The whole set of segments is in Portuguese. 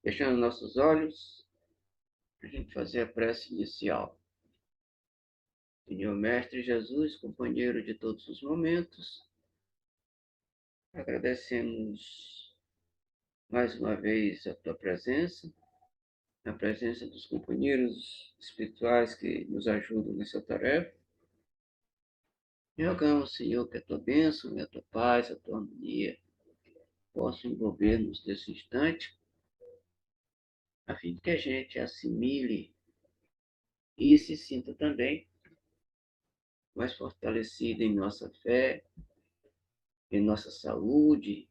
Fechando nossos olhos, para a gente fazer a prece inicial. Senhor Mestre Jesus, companheiro de todos os momentos, agradecemos mais uma vez a tua presença, a presença dos companheiros espirituais que nos ajudam nessa tarefa. E rogamos, Senhor, que a tua bênção, a tua paz, a tua harmonia possam envolver-nos nesse instante, a fim de que a gente assimile e se sinta também mais fortalecido em nossa fé, em nossa saúde,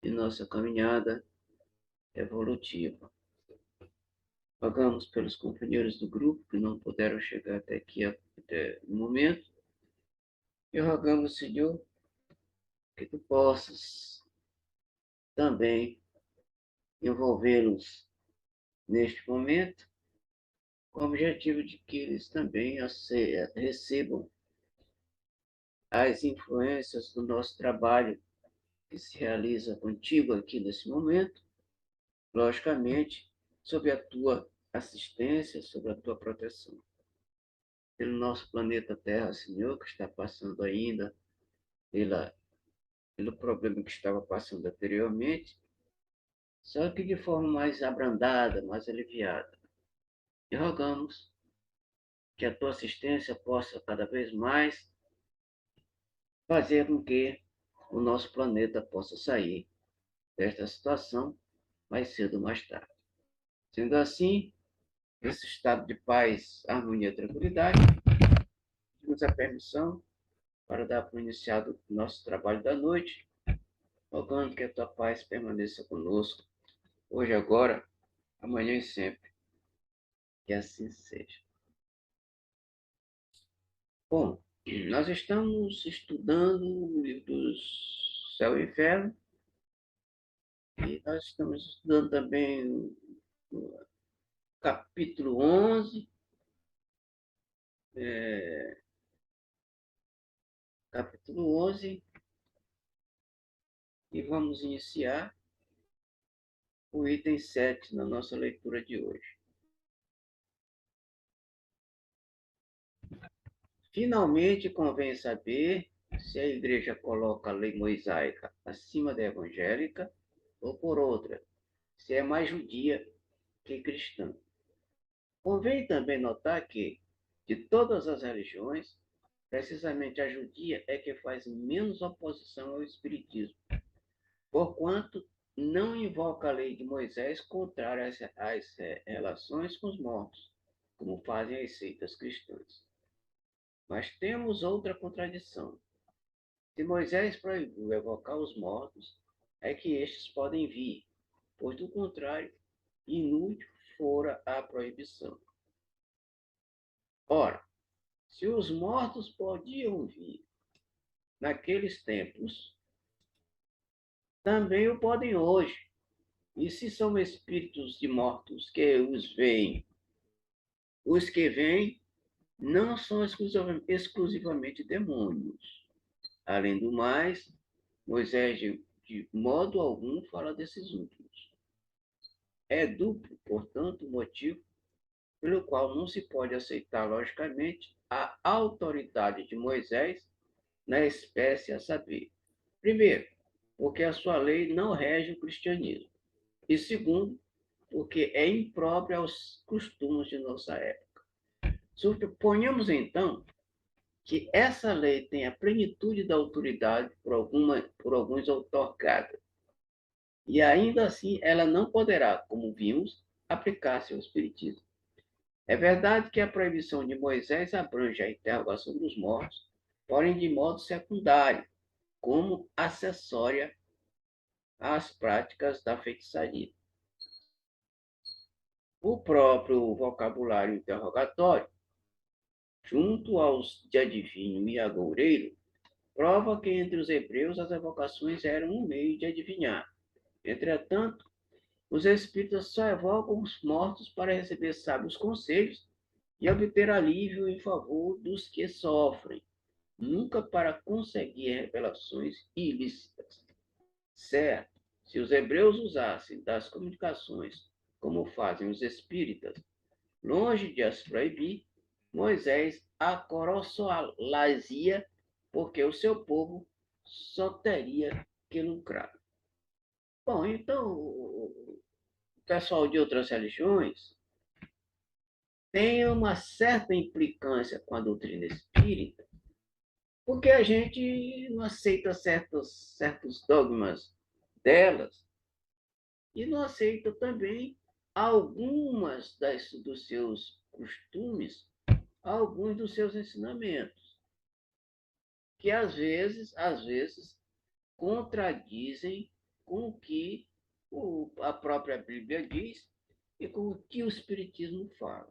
em nossa caminhada evolutiva. Rogamos pelos companheiros do grupo que não puderam chegar até aqui até o momento. E rogamos, Senhor, que tu possas também envolvê-los neste momento, com o objetivo de que eles também recebam as influências do nosso trabalho que se realiza contigo aqui nesse momento, logicamente, sob a tua assistência, sob a tua proteção. Pelo nosso planeta Terra, Senhor, que está passando ainda pelo problema que estava passando anteriormente, só que de forma mais abrandada, mais aliviada. E rogamos que a tua assistência possa cada vez mais fazer com que o nosso planeta possa sair desta situação mais cedo ou mais tarde. Sendo assim, esse estado de paz, harmonia e tranquilidade, pedimos a permissão para dar por iniciado o nosso trabalho da noite, rogando que a tua paz permaneça conosco, hoje, agora, amanhã e sempre. Que assim seja. Bom, nós estamos estudando o livro do Céu e Inferno, e nós estamos estudando também o capítulo 11, capítulo 11, e vamos iniciar o item 7 na nossa leitura de hoje. Finalmente, convém saber se a Igreja coloca a lei mosaica acima da evangélica ou, por outra, se é mais judia que cristã. Convém também notar que, de todas as religiões, precisamente a judia é que faz menos oposição ao espiritismo, porquanto não invoca a lei de Moisés contrária às relações com os mortos, como fazem as seitas cristãs. Mas temos outra contradição. Se Moisés proibiu evocar os mortos, é que estes podem vir, pois, do contrário, inútil fora a proibição. Ora, se os mortos podiam vir naqueles tempos, também o podem hoje. E se são espíritos de mortos que os veem, os que vêm não são exclusivamente demônios. Além do mais, Moisés de modo algum fala desses últimos. É duplo, portanto, o motivo pelo qual não se pode aceitar logicamente a autoridade de Moisés na espécie a saber. Primeiro, porque a sua lei não rege o cristianismo. E segundo, porque é imprópria aos costumes de nossa época. Suponhamos, então, que essa lei tenha plenitude da autoridade por alguns outorgada. E ainda assim ela não poderá, como vimos, aplicar-se ao espiritismo. É verdade que a proibição de Moisés abrange a interrogação dos mortos, porém de modo secundário, como acessória às práticas da feitiçaria. O próprio vocabulário interrogatório, junto aos de adivinho e agoureiro, prova que entre os hebreus as evocações eram um meio de adivinhar. Entretanto, os espíritas só evocam os mortos para receber sábios conselhos e obter alívio em favor dos que sofrem, nunca para conseguir revelações ilícitas. Certo, se os hebreus usassem das comunicações como fazem os espíritas. Longe de as proibir, Moisés acorosolazia, porque o seu povo só teria que lucrar. Bom, então, o pessoal de outras religiões tem uma certa implicância com a doutrina espírita, porque a gente não aceita certos dogmas delas e não aceita também algumas dos seus costumes, alguns dos seus ensinamentos, que às vezes contradizem com o que a própria Bíblia diz e com o que o Espiritismo fala.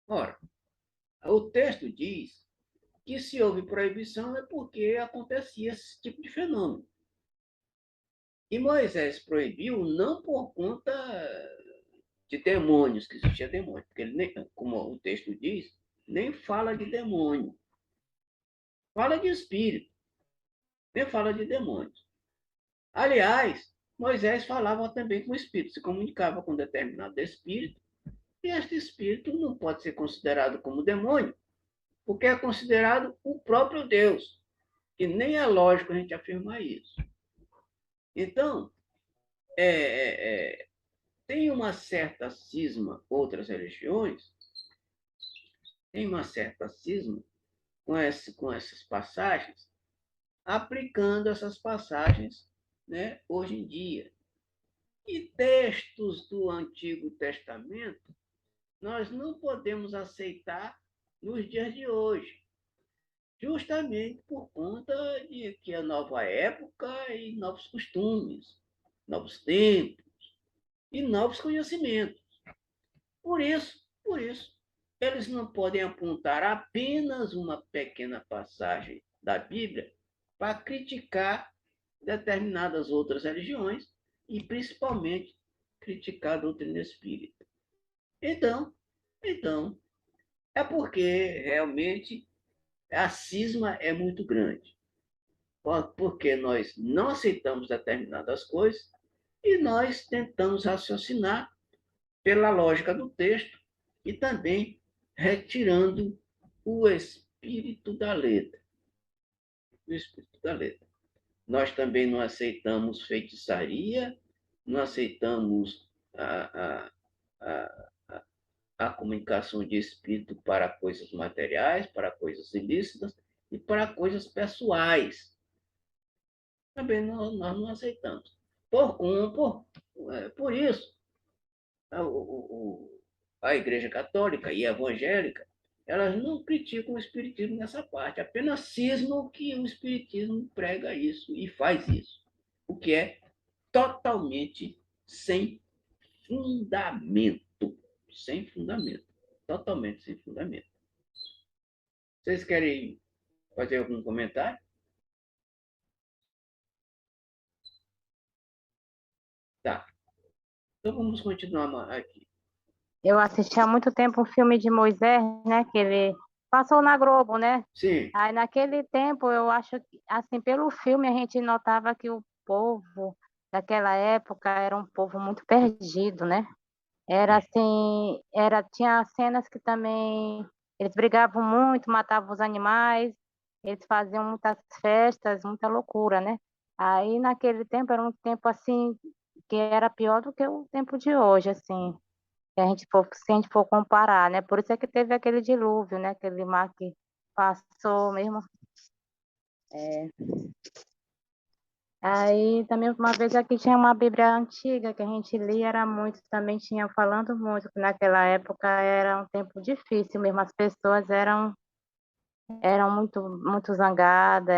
Ora, o texto diz que se houve proibição é porque acontecia esse tipo de fenômeno. E Moisés proibiu não por conta de demônios, que existia demônio, porque ele nem, como o texto diz, nem fala de demônio. Fala de espírito, nem fala de demônios. Aliás, Moisés falava também com o espírito, se comunicava com determinado espírito, e este espírito não pode ser considerado como demônio, porque é considerado o próprio Deus. E nem é lógico a gente afirmar isso. Então, tem uma certa cisma, outras religiões, tem uma certa cisma com essas passagens, aplicando essas passagens, né, hoje em dia. E textos do Antigo Testamento nós não podemos aceitar nos dias de hoje, justamente por conta de que a nova época e novos costumes, novos tempos e novos conhecimentos. Por isso, eles não podem apontar apenas uma pequena passagem da Bíblia para criticar determinadas outras religiões e, principalmente, criticar a doutrina espírita. Então, então, é porque realmente a cisma é muito grande. Porque nós não aceitamos determinadas coisas e nós tentamos raciocinar pela lógica do texto e também retirando o espírito da letra. O espírito da letra. Nós também não aceitamos feitiçaria, não aceitamos a, a comunicação de espírito para coisas materiais, para coisas ilícitas e para coisas pessoais. Também nós não aceitamos. Por isso, a Igreja Católica e a Evangélica, elas não criticam o Espiritismo nessa parte, apenas cismam que o Espiritismo prega isso e faz isso, o que é totalmente sem fundamento. Sem fundamento. Totalmente sem fundamento. Vocês querem fazer algum comentário? Tá. Então vamos continuar aqui. Eu assisti há muito tempo um filme de Moisés, né? Que ele passou na Globo, né? Sim. Aí naquele tempo eu acho que, assim, pelo filme a gente notava que o povo daquela época era um povo muito perdido, né? Era assim, tinha cenas que também eles brigavam muito, matavam os animais, eles faziam muitas festas, muita loucura, né? Aí naquele tempo era um tempo assim que era pior do que o tempo de hoje, assim, se a gente for comparar, né? Por isso é que teve aquele dilúvio, né? Aquele mar que passou mesmo. Aí também uma vez aqui tinha uma Bíblia antiga que a gente lia, era muito, também tinha falando muito, que naquela época era um tempo difícil mesmo, as pessoas eram muito zangadas,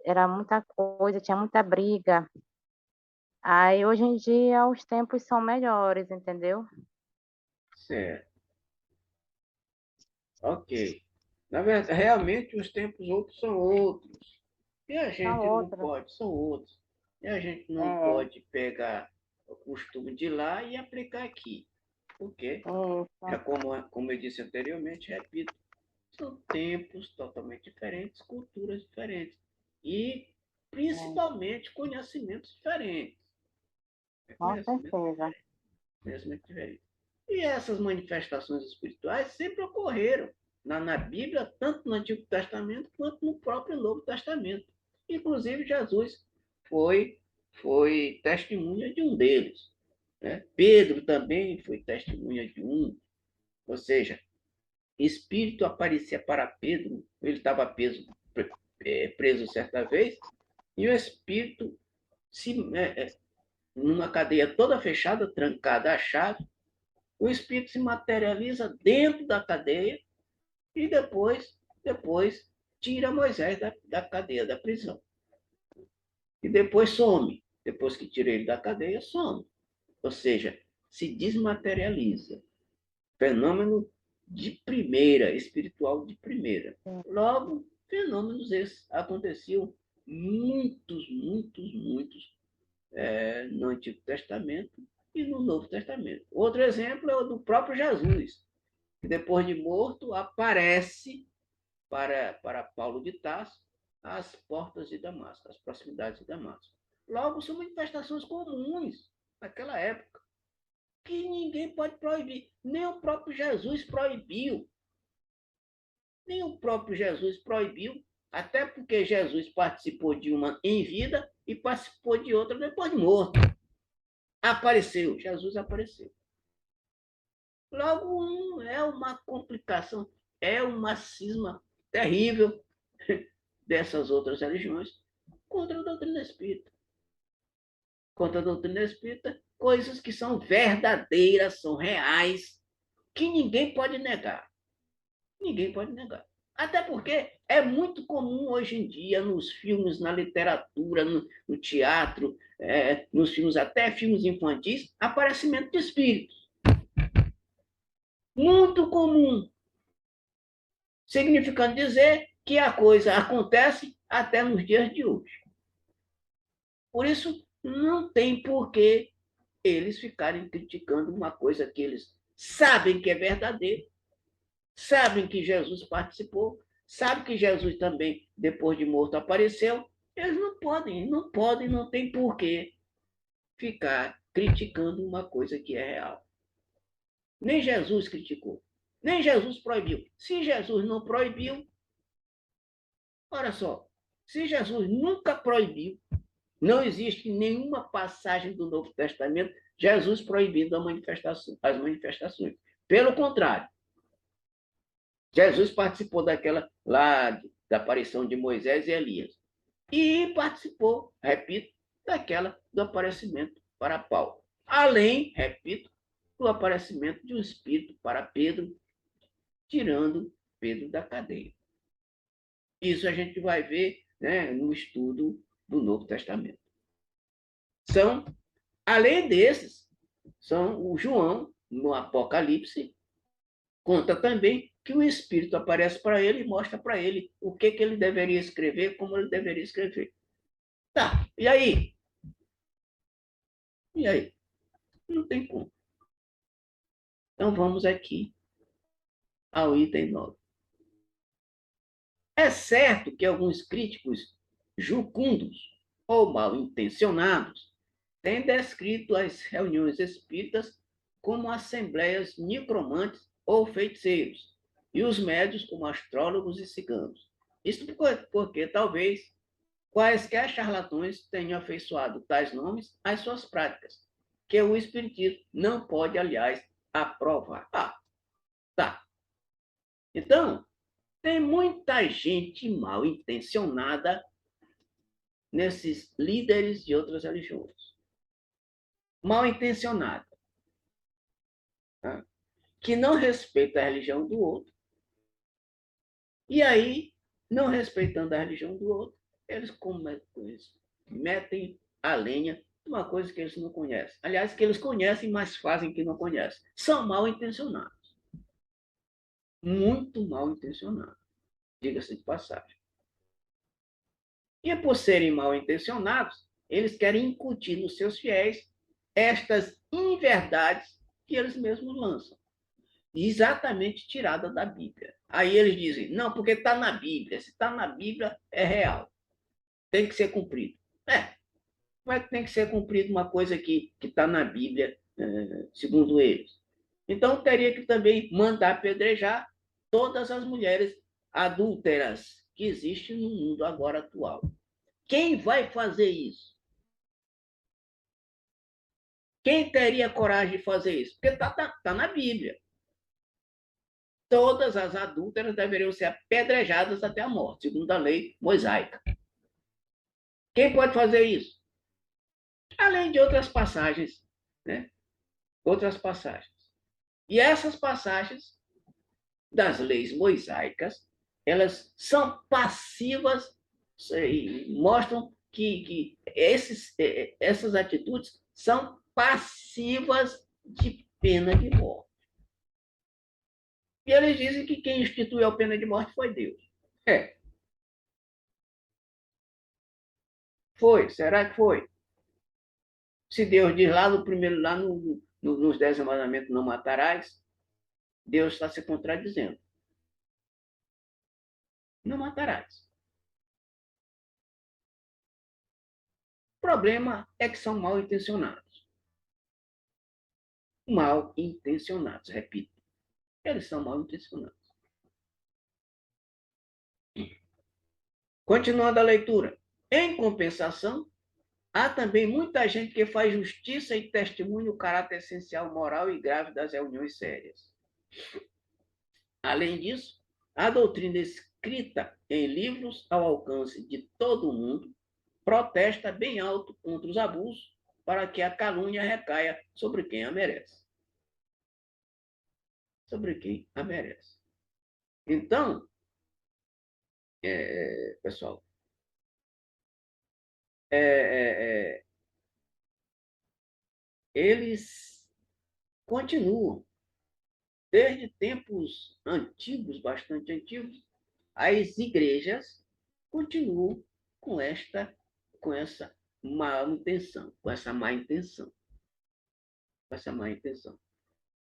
era muita coisa, tinha muita briga. Aí hoje em dia os tempos são melhores, entendeu? Certo. Ok. Na verdade, realmente os tempos outros são outros. E a São gente não outras. pode, são outros. E a gente não É, pode pegar o costume de lá e aplicar aqui. Porque, isso. como eu disse anteriormente, repito, são tempos totalmente diferentes, culturas diferentes. E, É, principalmente, conhecimentos diferentes. com Conhecimentos certeza. diferentes. Conhecimento de velhice. E essas manifestações espirituais sempre ocorreram na Bíblia, tanto no Antigo Testamento quanto no próprio Novo Testamento. Inclusive, Jesus foi, foi testemunha de um deles. Né? Pedro também foi testemunha de um. Ou seja, Espírito aparecia para Pedro, ele estava preso certa vez, e o Espírito, se, numa cadeia toda fechada, trancada à chave, o Espírito se materializa dentro da cadeia e depois tira Moisés da cadeia, da prisão. E depois some. Depois que tira ele da cadeia, some. Ou seja, se desmaterializa. Fenômeno de primeira, espiritual de primeira. Logo, fenômenos esses aconteciam muitos no Antigo Testamento e no Novo Testamento. Outro exemplo é o do próprio Jesus, que depois de morto aparece para Paulo de Tarso às portas de Damasco, às proximidades de Damasco. Logo, são manifestações comuns naquela época, que ninguém pode proibir. Nem o próprio Jesus proibiu. Nem o próprio Jesus proibiu, até porque Jesus participou de uma em vida e participou de outra depois de morto. Apareceu, Jesus apareceu. Logo, é uma complicação, é uma cisma terrível dessas outras religiões contra a doutrina espírita. Contra a doutrina espírita, coisas que são verdadeiras, são reais, que ninguém pode negar. Ninguém pode negar. Até porque é muito comum hoje em dia nos filmes, na literatura, no teatro, nos filmes, até filmes infantis, aparecimento de espíritos. Muito comum. Significando dizer que a coisa acontece até nos dias de hoje. Por isso, não tem por que eles ficarem criticando uma coisa que eles sabem que é verdadeira, sabem que Jesus participou, sabem que Jesus também, depois de morto, apareceu. Eles não tem por que ficar criticando uma coisa que é real. Nem Jesus criticou, nem Jesus proibiu. Se Jesus não proibiu, olha só, se Jesus nunca proibiu, não existe nenhuma passagem do Novo Testamento Jesus proibindo as manifestações. Pelo contrário, Jesus participou daquela lá da aparição de Moisés e Elias. E participou, repito, daquela do aparecimento para Paulo. Além, repito, do aparecimento de um espírito para Pedro, tirando Pedro da cadeia. Isso a gente vai ver, né, no estudo do Novo Testamento. São, além desses, são o João, no Apocalipse, conta também que o Espírito aparece para ele e mostra para ele o que ele deveria escrever, como ele deveria escrever. Tá, e aí? E aí? Não tem como. Então vamos aqui ao item 9. É certo que alguns críticos jucundos ou mal intencionados têm descrito as reuniões espíritas como assembleias necromantes ou feiticeiros, e os médios como astrólogos e ciganos. Isso porque talvez quaisquer charlatões tenham afeiçoado tais nomes às suas práticas, que o Espiritismo não pode, aliás, aprovar. Ah, tá. Então, tem muita gente mal intencionada nesses líderes de outras religiões. Mal intencionada. Tá? Que não respeita a religião do outro. E aí, não respeitando a religião do outro, eles metem a lenha uma coisa que eles não conhecem. Aliás, que eles conhecem, mas fazem que não conhecem. São mal intencionados. Muito mal intencionados. Diga-se de passagem. E por serem mal intencionados, eles querem incutir nos seus fiéis estas inverdades que eles mesmos lançam. Exatamente tirada da Bíblia. Aí eles dizem, não, porque está na Bíblia. Se está na Bíblia, é real. Tem que ser cumprido. Mas tem que ser cumprido uma coisa que está na Bíblia segundo eles. Então, teria que também mandar apedrejar todas as mulheres adúlteras que existem no mundo agora atual. Quem vai fazer isso? Quem teria coragem de fazer isso? Porque está na Bíblia. Todas as adúlteras deveriam ser apedrejadas até a morte, segundo a lei mosaica. Quem pode fazer isso? Além de outras passagens, né? Outras passagens. E essas passagens das leis mosaicas, elas são passivas e mostram que essas atitudes são passivas de pena de morte. E eles dizem que quem instituiu a pena de morte foi Deus. Foi. Será que foi? Se Deus diz lá no primeiro, lá nos 10 mandamentos, não matarás, Deus está se contradizendo. Não matarás. O problema é que são mal intencionados. Mal intencionados, repito. Eles são mal intencionados. Continuando a leitura. Em compensação, há também muita gente que faz justiça e testemunha o caráter essencial, moral e grave das reuniões sérias. Além disso, a doutrina escrita em livros ao alcance de todo o mundo protesta bem alto contra os abusos para que a calúnia recaia sobre quem a merece. Sobre quem a merece. Então, pessoal, eles continuam, desde tempos antigos, bastante antigos, as igrejas continuam com essa má intenção, com essa má intenção, com essa má intenção.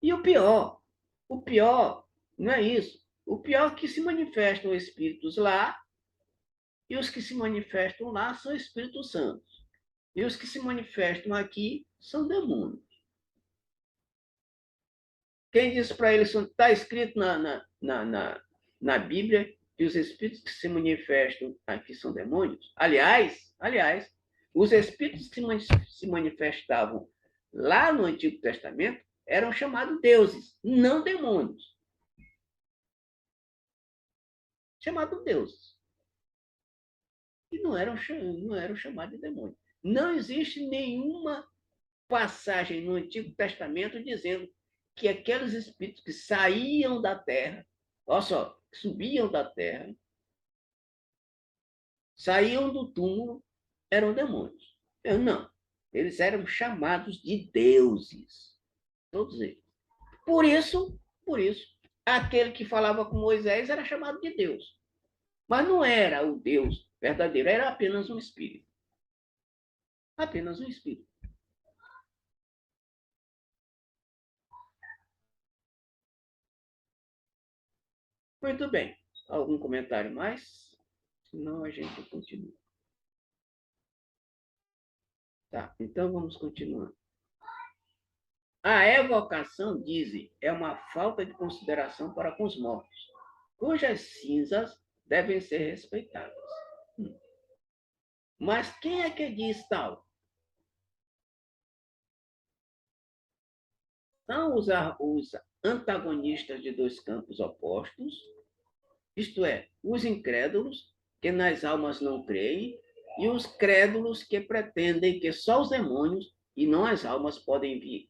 E o pior não é isso. O pior é que se manifestam espíritos lá, e os que se manifestam lá são espíritos santos. E os que se manifestam aqui são demônios. Quem disse para eles, está escrito na Bíblia que os espíritos que se manifestam aqui são demônios? Aliás, os espíritos que se manifestavam lá no Antigo Testamento eram chamados deuses, não demônios. Chamados deuses. E não eram chamados de demônios. Não existe nenhuma passagem no Antigo Testamento dizendo que aqueles espíritos que saíam da terra, olha só, subiam da terra, saíam do túmulo, eram demônios. Não. Eles eram chamados de deuses. Todos eles. Por isso, aquele que falava com Moisés era chamado de Deus. Mas não era o Deus verdadeiro, era apenas um espírito. Apenas um espírito. Muito bem. Algum comentário mais? Senão a gente continua. Tá, então vamos continuar. A evocação, dizem, é uma falta de consideração para com os mortos, cujas cinzas devem ser respeitadas. Mas quem é que diz tal? São os antagonistas de dois campos opostos, isto é, os incrédulos, que nas almas não creem, e os crédulos que pretendem que só os demônios e não as almas podem vir.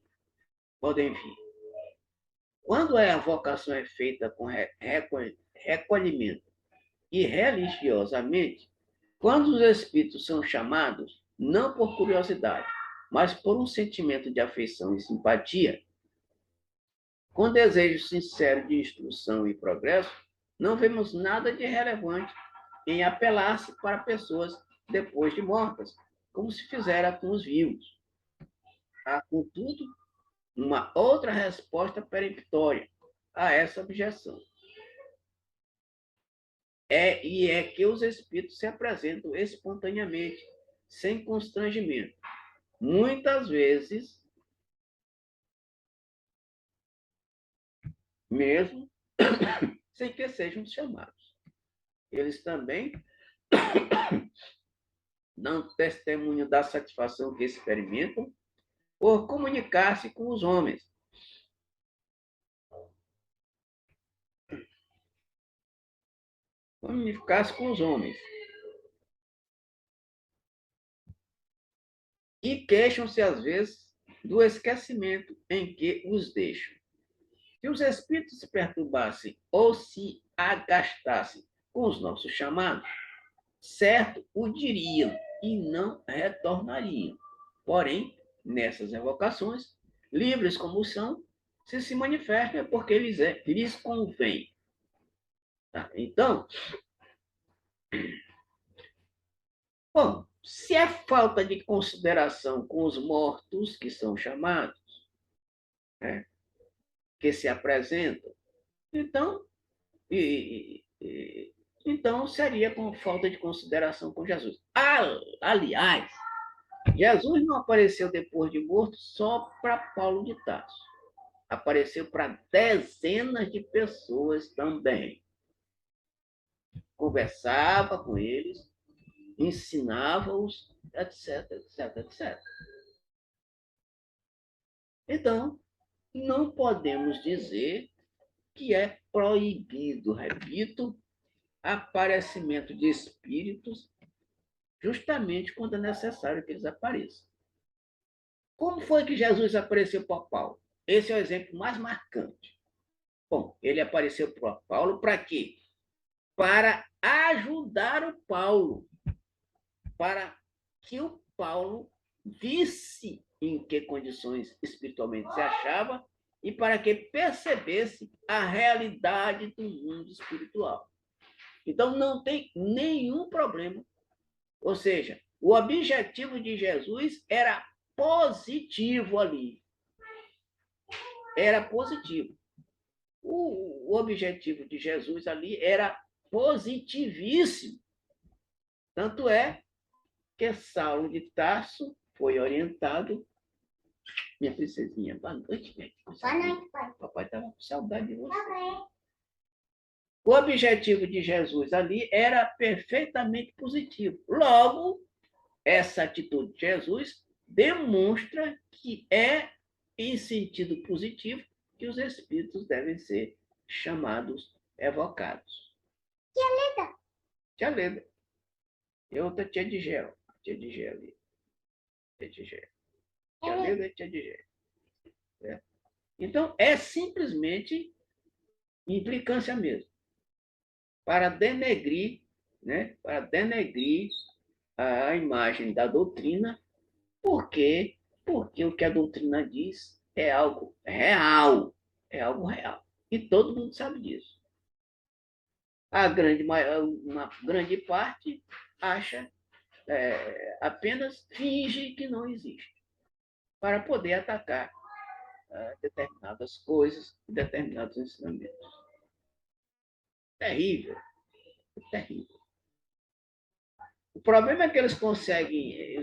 Quando a vocação é feita com recolhimento e religiosamente, quando os espíritos são chamados, não por curiosidade, mas por um sentimento de afeição e simpatia, com desejo sincero de instrução e progresso, não vemos nada de relevante em apelar-se para pessoas depois de mortas, como se fizera com os vivos. Há, contudo, uma outra resposta peremptória a essa objeção. É que os espíritos se apresentam espontaneamente, sem constrangimento. Muitas vezes, mesmo sem que sejam chamados. Eles também dão testemunho da satisfação que experimentam por comunicar-se com os homens. Comunicar-se com os homens. E queixam-se, às vezes, do esquecimento em que os deixam. Se os espíritos se perturbassem ou se agastassem com os nossos chamados, certo o diriam e não retornariam. Porém, nessas evocações, livres como são, se manifestam é porque lhes convém. Tá? Então, bom, se é falta de consideração com os mortos que são chamados, né, que se apresentam, então, então seria com falta de consideração com Jesus. Aliás, Jesus não apareceu depois de morto só para Paulo de Tarso. Apareceu para dezenas de pessoas também. Conversava com eles, ensinava-os, etc, etc, etc. Então, não podemos dizer que é proibido, repito, aparecimento de espíritos justamente quando é necessário que eles apareçam. Como foi que Jesus apareceu para Paulo? Esse é o exemplo mais marcante. Bom, ele apareceu para Paulo para quê? Para ajudar o Paulo, para que o Paulo visse em que condições espiritualmente se achava e para que percebesse a realidade do mundo espiritual. Então, não tem nenhum problema. Ou seja, o objetivo de Jesus era positivo ali. Era positivo. O objetivo de Jesus ali era positivíssimo. Tanto é que Saulo de Tarso foi orientado. Minha princesinha, boa noite, gente. Boa noite, pai. Papai estava com saudade de você. O objetivo de Jesus ali era perfeitamente positivo. Logo, essa atitude de Jesus demonstra que é em sentido positivo que os espíritos devem ser chamados, evocados. Tia Leda. Tia Leda. E outra tia de gel. Tia de gel ali. Tia de gel. Tia Leda e tia de gel. É. Então, é simplesmente implicância mesmo. Para denegrir, né? Para denegrir a imagem da doutrina. Por quê? Porque o que a doutrina diz é algo real. É algo real. E todo mundo sabe disso. Uma grande parte acha, apenas finge que não existe, para poder atacar determinadas coisas, determinados ensinamentos. Terrível, terrível. O problema é que eles conseguem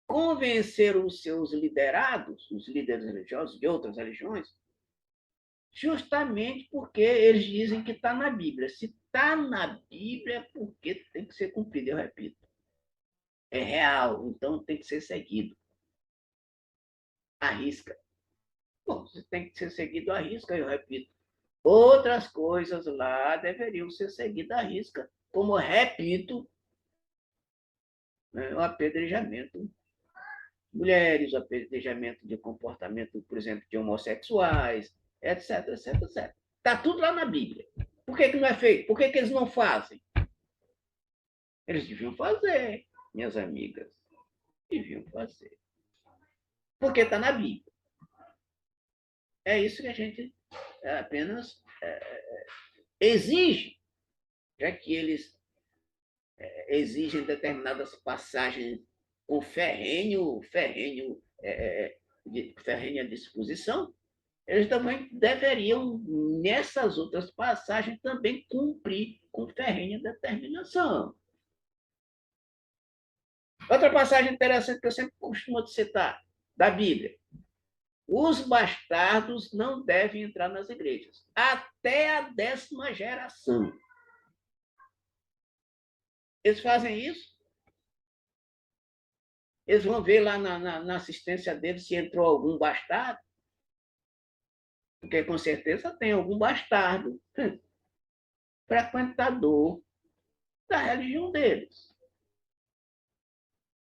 convencer os seus liderados, os líderes religiosos de outras religiões, justamente porque eles dizem que está na Bíblia. Se está na Bíblia, é porque tem que ser cumprido, eu repito. É real, então tem que ser seguido. À risca. Bom, se tem que ser seguido à risca, eu repito. Outras coisas lá deveriam ser seguidas à risca, como, repito, né, o apedrejamento mulheres, o apedrejamento de comportamento, por exemplo, de homossexuais, etc, etc, etc. Está tudo lá na Bíblia. Por que não é feito? Por que eles não fazem? Eles deviam fazer, minhas amigas. Deviam fazer. Porque está na Bíblia. É isso que a gente apenas exige, já que eles exigem determinadas passagens com ferrenha disposição, eles também deveriam, nessas outras passagens, também cumprir com ferrenha determinação. Outra passagem interessante que eu sempre costumo citar, da Bíblia. Os bastardos não devem entrar nas igrejas, até a 10ª geração. Eles fazem isso, eles vão ver lá na assistência deles se entrou algum bastardo, porque com certeza tem algum bastardo frequentador da religião deles.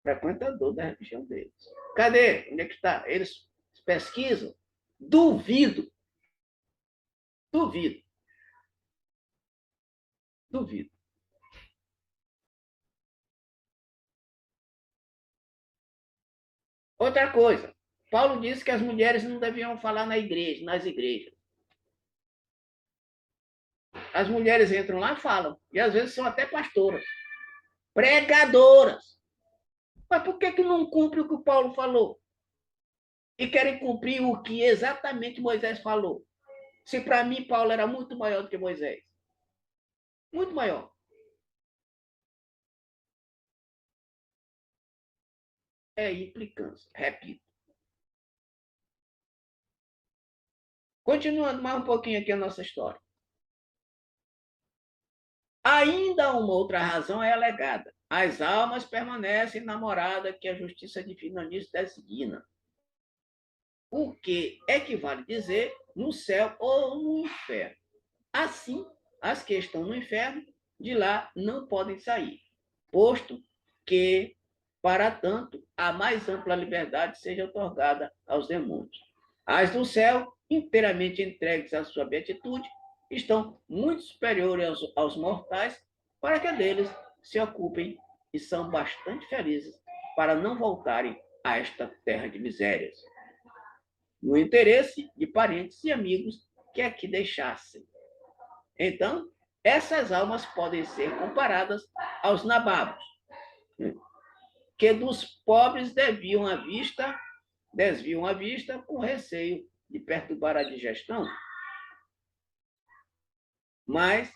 Frequentador da religião deles. Cadê? Onde é que está? Eles pesquisam? Duvido. Duvido. Duvido. Outra coisa, Paulo disse que as mulheres não deviam falar nas igrejas. As mulheres entram lá e falam, e às vezes são até pastoras, pregadoras. Mas por que não cumpre o que o Paulo falou? E querem cumprir o que exatamente Moisés falou? Se para mim Paulo era muito maior do que Moisés. Muito maior. É implicância, repito. Continuando mais um pouquinho aqui a nossa história. Ainda uma outra razão é alegada. As almas permanecem na morada que a justiça divina lhes designa. O que equivale dizer no céu ou no inferno. Assim, as que estão no inferno, de lá não podem sair, posto que, para tanto, a mais ampla liberdade seja otorgada aos demônios. As do céu, inteiramente entregues à sua beatitude, estão muito superiores aos mortais, para que deles se ocupem e são bastante felizes para não voltarem a esta terra de misérias, no interesse de parentes e amigos que aqui deixassem. Então, essas almas podem ser comparadas aos nababos, que dos pobres desviam a vista com receio de perturbar a digestão. Mas,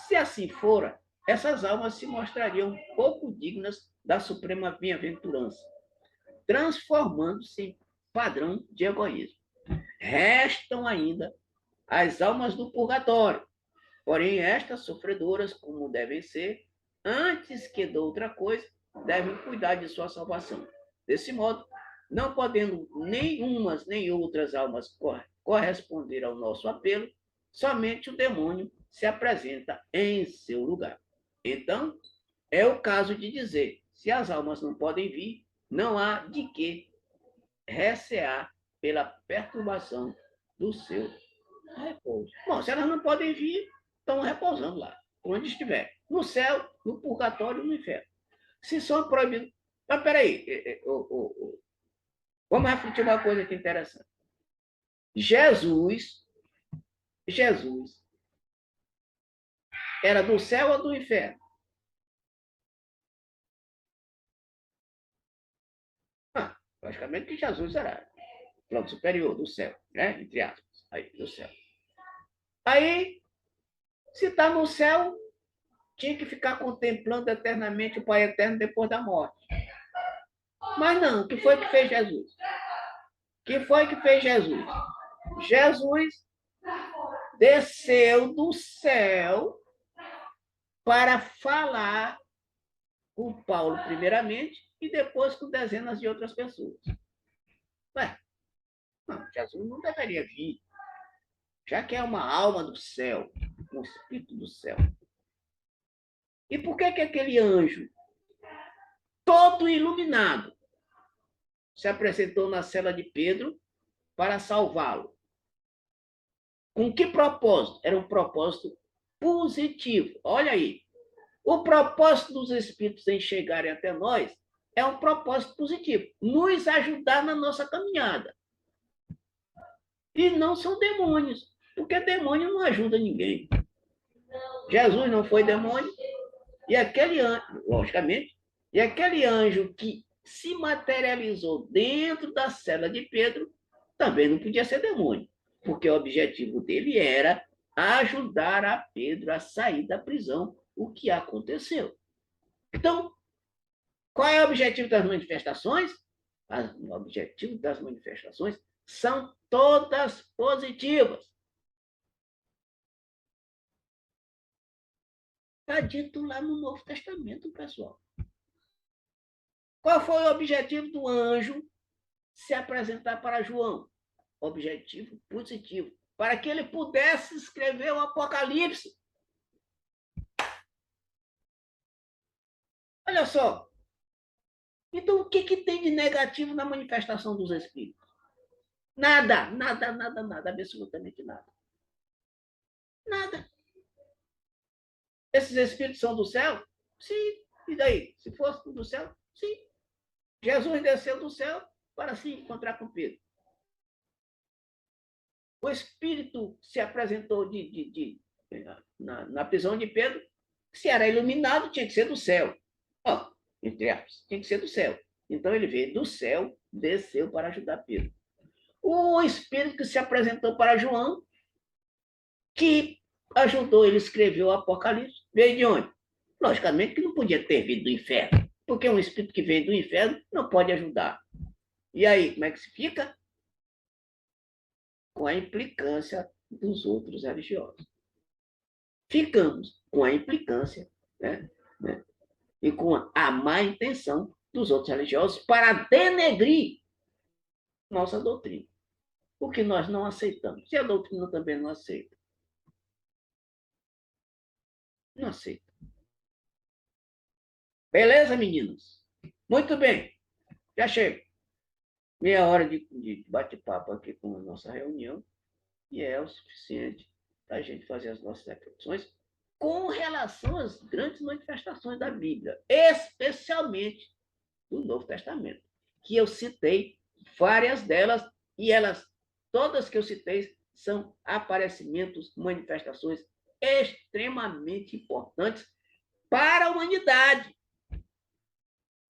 se assim fora, essas almas se mostrariam pouco dignas da suprema bem-aventurança, transformando-se em padrão de egoísmo. Restam ainda as almas do purgatório, porém estas sofredoras, como devem ser, antes que de outra coisa, devem cuidar de sua salvação. Desse modo, não podendo nem umas nem outras almas corresponder ao nosso apelo, somente o demônio se apresenta em seu lugar. Então, é o caso de dizer, se as almas não podem vir, não há de que recear pela perturbação do seu repouso. Bom, se elas não podem vir, estão repousando lá, onde estiver. No céu, no purgatório, no inferno. Se são proibidos... Mas peraí, vamos refletir uma coisa aqui interessante. Jesus era do céu ou do inferno? Logicamente que Jesus era plano superior do céu, né? Entre aspas, aí, do céu. Aí, se está no céu, tinha que ficar contemplando eternamente o Pai Eterno depois da morte. Mas não, o que foi que fez Jesus? O que foi que fez Jesus? Jesus desceu do céu para falar com Paulo, primeiramente, e depois com dezenas de outras pessoas. Ué, não, Jesus não deveria vir, já que é uma alma do céu, um espírito do céu. E por que aquele anjo, todo iluminado, se apresentou na cela de Pedro para salvá-lo? Com que propósito? Era um propósito positivo. Olha aí, o propósito dos espíritos em chegarem até nós é um propósito positivo, nos ajudar na nossa caminhada. E não são demônios, porque demônio não ajuda ninguém. Jesus não foi demônio, e aquele anjo, logicamente, e aquele anjo que se materializou dentro da cela de Pedro também não podia ser demônio, porque o objetivo dele era ajudar a Pedro a sair da prisão, o que aconteceu. Então, qual é o objetivo das manifestações? O objetivo das manifestações são todas positivas. Está dito lá no Novo Testamento, pessoal. Qual foi o objetivo do anjo se apresentar para João? Objetivo positivo, para que ele pudesse escrever o Apocalipse. Olha só. Então, o que tem de negativo na manifestação dos espíritos? Nada, nada, nada, nada, absolutamente nada. Nada. Esses espíritos são do céu? Sim. E daí? Se fosse do céu? Sim. Jesus desceu do céu para se encontrar com Pedro. O espírito se apresentou na prisão de Pedro. Se era iluminado, tinha que ser do céu. Oh, entre aspas, tinha que ser do céu. Então ele veio do céu, desceu para ajudar Pedro. O espírito que se apresentou para João, que ajudou ele a escrever o Apocalipse, veio de onde? Logicamente que não podia ter vindo do inferno, porque um espírito que vem do inferno não pode ajudar. E aí, como é que se fica? Com a implicância dos outros religiosos. Ficamos com a implicância, né? E com a má intenção dos outros religiosos para denegrir nossa doutrina. O que nós não aceitamos. E a doutrina também não aceita. Não aceita. Beleza, meninos? Muito bem. Já chego. Meia hora de bate-papo aqui com a nossa reunião e é o suficiente para a gente fazer as nossas reflexões com relação às grandes manifestações da Bíblia, especialmente do Novo Testamento, que eu citei várias delas e elas, todas que eu citei, são aparecimentos, manifestações extremamente importantes para a humanidade.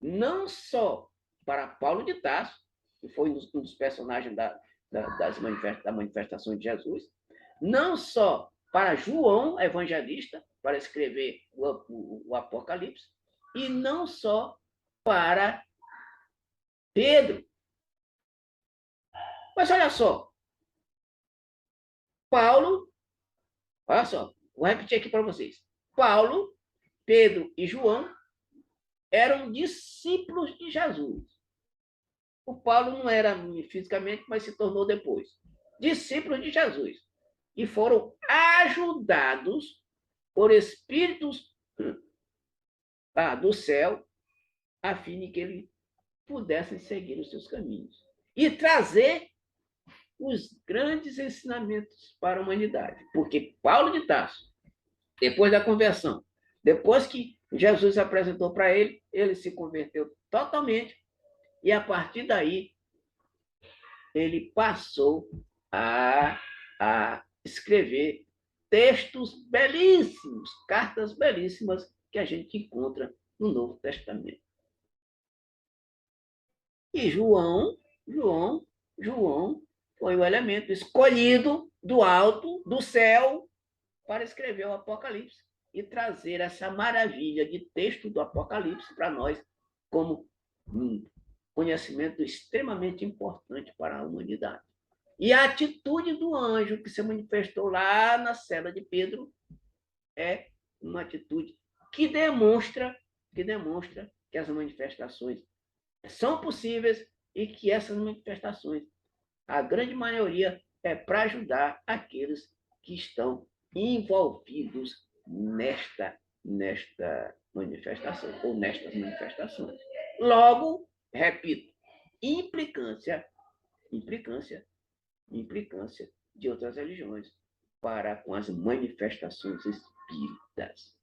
Não só para Paulo de Tarso, que foi um dos personagens da manifestação de Jesus, não só para João, evangelista, para escrever o Apocalipse, e não só para Pedro. Mas olha só, Paulo, olha só, vou repetir aqui para vocês. Paulo, Pedro e João eram discípulos de Jesus. O Paulo não era fisicamente, mas se tornou depois. Discípulos de Jesus. E foram ajudados por espíritos do céu, a fim de que eles pudessem seguir os seus caminhos. E trazer os grandes ensinamentos para a humanidade. Porque Paulo de Tarso, depois da conversão, depois que Jesus apresentou para ele, ele se converteu totalmente e, a partir daí, ele passou a escrever textos belíssimos, cartas belíssimas que a gente encontra no Novo Testamento. E João foi o elemento escolhido do alto, do céu, para escrever o Apocalipse e trazer essa maravilha de texto do Apocalipse para nós como um conhecimento extremamente importante para a humanidade. E a atitude do anjo que se manifestou lá na cela de Pedro é uma atitude que demonstra que as manifestações são possíveis e que essas manifestações, a grande maioria, é para ajudar aqueles que estão envolvidos nesta manifestação ou nestas manifestações. Logo, repito, implicância de outras religiões para com as manifestações espíritas.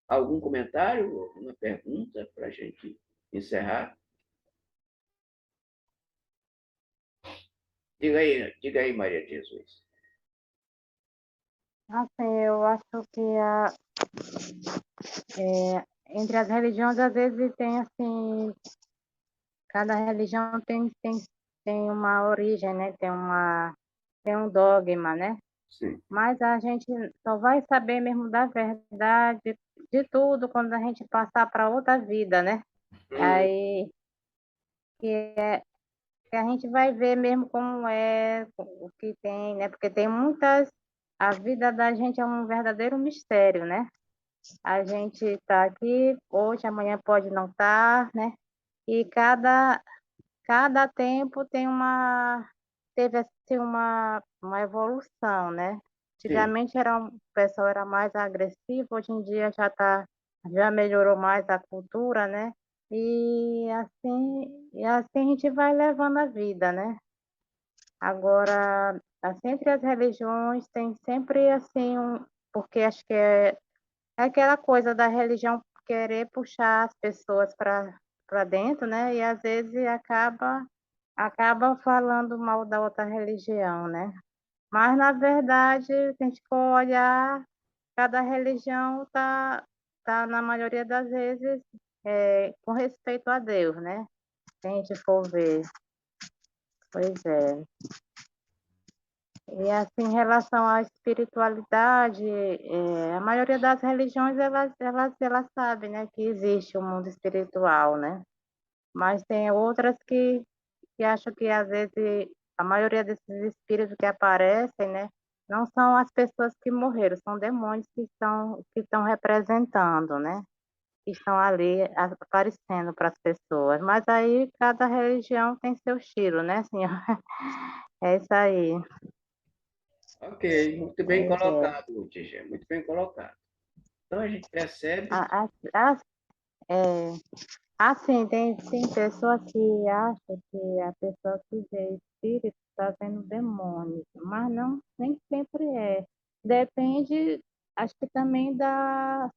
Algum comentário, alguma pergunta para a gente encerrar? Diga aí, Maria de Jesus. Assim, eu acho que entre as religiões, às vezes, tem assim, cada religião tem uma origem, né? Tem um dogma, né? Sim. Mas a gente só vai saber mesmo da verdade de tudo quando a gente passar para outra vida, né? Aí que é que a gente vai ver mesmo como é, o que tem, né? Porque tem muitas. A vida da gente é um verdadeiro mistério, né? A gente está aqui hoje, amanhã pode não estar, né? E cada tempo teve assim uma evolução, né? Sim. Antigamente o pessoal era mais agressivo, hoje em dia já melhorou mais a cultura, né? E assim a gente vai levando a vida, né? Agora, assim, entre as religiões tem sempre assim porque acho que é aquela coisa da religião querer puxar as pessoas para dentro, né? E às vezes acaba falando mal da outra religião, né? Mas na verdade, se a gente for olhar, cada religião tá na maioria das vezes com respeito a Deus, né? Se a gente for ver. Pois é. E assim, em relação à espiritualidade, a maioria das religiões, elas sabem, né, que existe o mundo espiritual, né? Mas tem outras que acham que, às vezes, a maioria desses espíritos que aparecem, né, não são as pessoas que morreram, são demônios que estão representando, né? Que estão ali aparecendo para as pessoas. Mas aí, cada religião tem seu estilo, né, senhor? É isso aí. Ok, muito bem Pois é. colocado, Tigê, muito bem colocado. Então a gente percebe. A, a, É, assim, tem pessoas que acham que a pessoa que vê espírito está vendo demônios, mas não, nem sempre é. Depende, acho que também da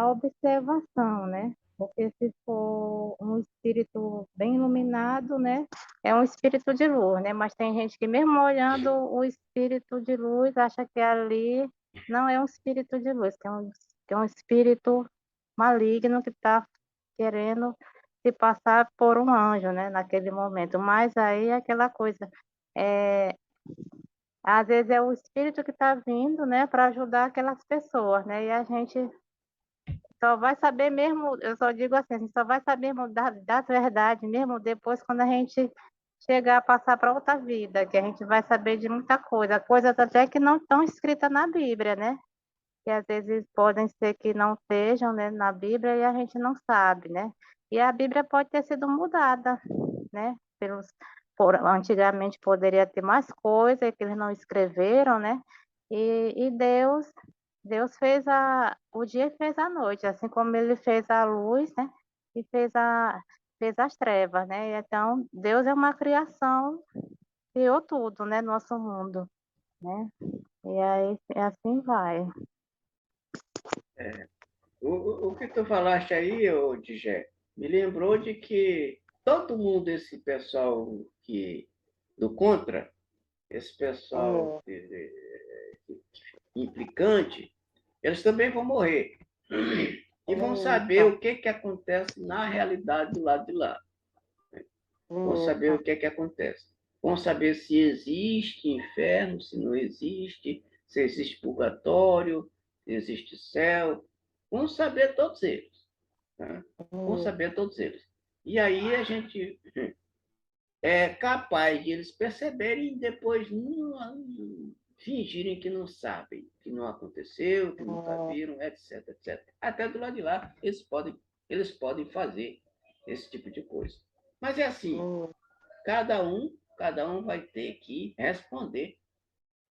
observação, né? Porque se for um espírito bem iluminado, né? É um espírito de luz, né? Mas tem gente que mesmo olhando o espírito de luz, acha que ali não é um espírito de luz, que é um espírito maligno que está querendo se passar por um anjo, né, naquele momento. Mas aí é aquela coisa, é, às vezes é o espírito que está vindo, né, para ajudar aquelas pessoas, né, e a gente só vai saber mesmo, eu só digo assim, a gente só vai saber mesmo da verdade mesmo depois quando a gente chegar a passar para outra vida, que a gente vai saber de muita coisa, coisas até que não estão escritas na Bíblia, né? Que às vezes podem ser que não estejam, né, na Bíblia e a gente não sabe, né? E a Bíblia pode ter sido mudada, né? Antigamente poderia ter mais coisa que eles não escreveram, né? E Deus fez o dia e fez a noite, assim como ele fez a luz, né? E fez as trevas, né? Então, Deus é uma criação, criou tudo, né? Nosso mundo, né? E aí, assim vai. O que tu falaste aí, ô, Tigê, me lembrou de que todo mundo, esse pessoal do contra, esse pessoal É, implicante, eles também vão morrer. E vão saber isso, o que acontece na realidade do lado de lá. Vão saber o isso. que acontece. Vão saber se existe inferno, se não existe, se existe purgatório, se existe céu. Vão saber todos eles. Tá? Vão saber todos eles. E aí a gente é capaz de eles perceberem e depois não fingirem que não sabem, que não aconteceu, que nunca viram, etc, etc. Até do lado de lá eles podem fazer esse tipo de coisa. Mas é assim, cada um vai ter que responder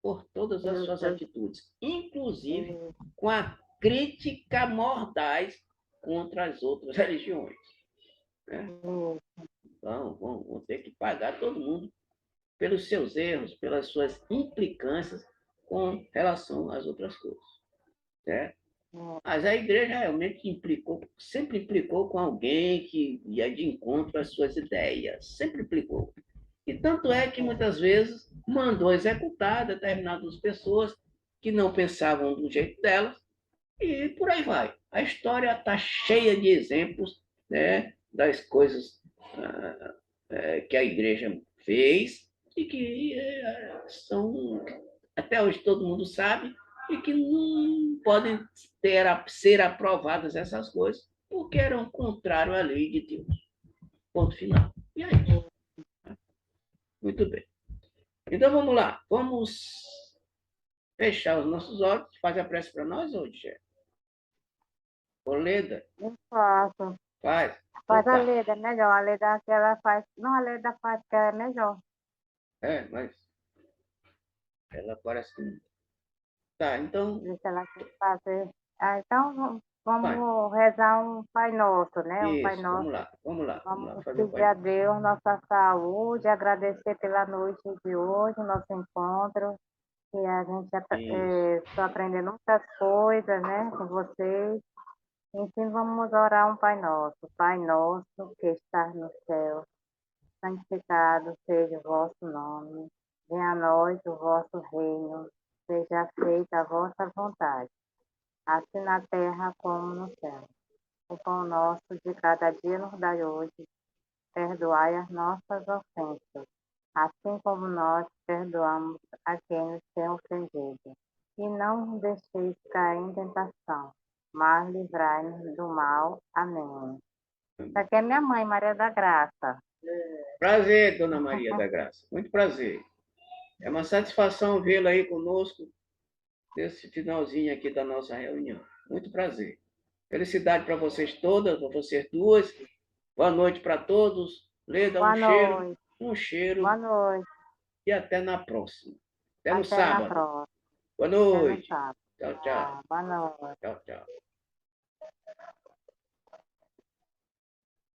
por todas as suas atitudes, inclusive com a crítica mordaz contra as outras religiões. Né? Então, vão ter que pagar todo mundo pelos seus erros, pelas suas implicâncias com relação às outras coisas. Certo? Mas a igreja realmente sempre implicou com alguém que ia de encontro às suas ideias, sempre implicou. E tanto é que muitas vezes mandou executar determinadas pessoas que não pensavam do jeito delas, e por aí vai. A história está cheia de exemplos, né, das coisas que a igreja fez e que até hoje todo mundo sabe, e que não podem ser aprovadas essas coisas, porque eram contrários à lei de Deus. Ponto final. E é isso. Muito bem. Então vamos lá. Vamos fechar os nossos olhos. Faz a prece para nós hoje, Gé. Ô, Leda, Eu faço. faz. Então Faz a tá. Leda, é melhor. A Leda que ela faz. Não, a Leda faz que é melhor. Mas ela parece que não. Tá, então Deixa ela fazer. Ah, então vai. vamos rezar um Pai Nosso, né? Um Pai Isso, vamos Nosso. lá, vamos lá, vamos Vamos lá fazer o pedir Pai a Nosso. Deus nossa saúde, agradecer pela noite de hoje, nosso encontro. E a gente Isso. está aprendendo muitas coisas, né, com vocês. Enfim, vamos orar um Pai Nosso. Pai nosso que estás no céu, santificado seja o vosso nome. Venha a nós o vosso reino. Seja feita a vossa vontade, assim na terra como no céu. O pão nosso de cada dia nos dai hoje. Perdoai as nossas ofensas, assim como nós perdoamos a quem nos tem ofendido. E não nos deixeis cair em tentação, mas livrai-nos do mal. Amém. Essa aqui é minha mãe, Maria da Graça. Prazer, Dona Maria da Graça. Muito prazer. É uma satisfação vê-la aí conosco nesse finalzinho aqui da nossa reunião. Muito prazer. Felicidade para vocês todas, para vocês duas. Boa noite para todos. Leda, Boa noite. um cheiro Boa noite. e até na próxima. Até no Até na sábado. próxima. Boa Até no noite. sábado. Tchau, tchau. Boa noite. Tchau, tchau.